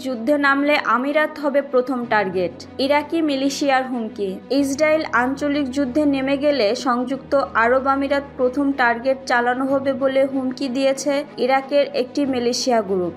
যুদ্ধে নামলে আমিরাত হবে প্রথম টার্গেট। ইরাকি মিলিশিয়ার হুমকি। ইসরায়েল আঞ্চলিক যুদ্ধে নেমে গেলে সংযুক্ত আরব আমিরাত প্রথম টার্গেট চালানো হবে বলে হুমকি দিয়েছে ইরাকের একটি মিলিশিয়া গ্রুপ।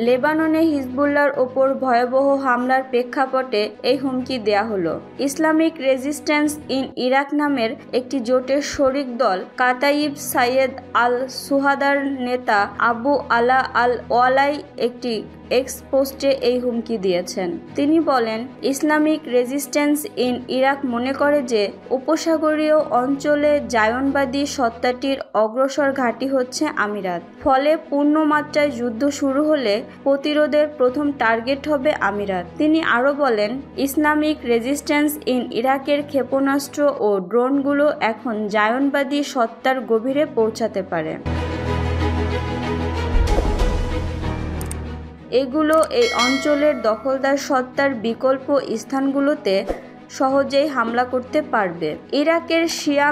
লেবাননে হিজবুল্লাহর ওপর ভয়াবহ হামলার প্রেক্ষাপটে এই হুমকি দেয়া হলো। ইসলামিক রেজিস্ট্যান্স ইন ইরাক নামের একটি জোটের শরিক দল কাতাইব সাইয়েদ আল সুহাদার নেতা আবু আলা আল ওয়ালাই একটি এক্স পোস্টে এই হুমকি দিয়েছেন। তিনি বলেন, ইসলামিক রেজিস্ট্যান্স ইন ইরাক মনে করে যে উপসাগরীয় অঞ্চলে জায়নবাদী সত্তাটির অগ্রসর ঘাঁটি হচ্ছে আমিরাত। ফলে পূর্ণমাত্রায় যুদ্ধ শুরু হলে প্রতিরোধের প্রথম টার্গেট হবে আমিরাত। তিনি আরও বলেন, ইসলামিক রেজিস্ট্যান্স ইন ইরাকের ক্ষেপণাস্ত্র ও ড্রোনগুলো এখন জায়নবাদী সত্তার গভীরে পৌঁছাতে পারে। এগুলো এই অঞ্চলের দখলদার সত্তার বিকল্প স্থানগুলোতে সহজেই হামলা করতে পারবে। ইরাকের শিয়া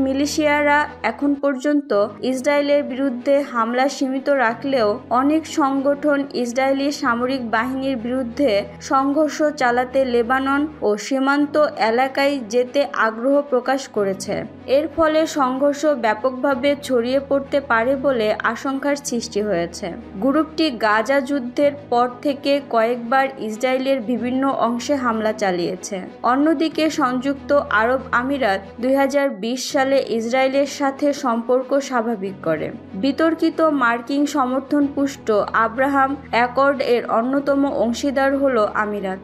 মিলিশিয়ারা এখন পর্যন্ত ইসরায়েলের বিরুদ্ধে হামলা সীমিত রাখলেও অনেক সংগঠন ইসরায়েলি সামরিক বাহিনীর বিরুদ্ধে সংঘর্ষ চালাতে লেবানন ও সীমান্ত এলাকায় যেতে আগ্রহ প্রকাশ করেছে। এর ফলে সংঘর্ষ ব্যাপকভাবে ছড়িয়ে পড়তে পারে বলে আশঙ্কার সৃষ্টি হয়েছে। গ্রুপটি গাজা যুদ্ধের পর থেকে কয়েকবার ইসরায়েলের বিভিন্ন অংশে হামলা চালিয়েছে। অন্যদিকে সংযুক্ত আরব আমিরাত 2020 সালে ইসরায়েলের সাথে সম্পর্ক স্বাভাবিক করে। বিতর্কিত মার্কিন সমর্থনপুষ্ট আব্রাহাম অ্যাকর্ড এর অন্যতম অংশীদার হল আমিরাত।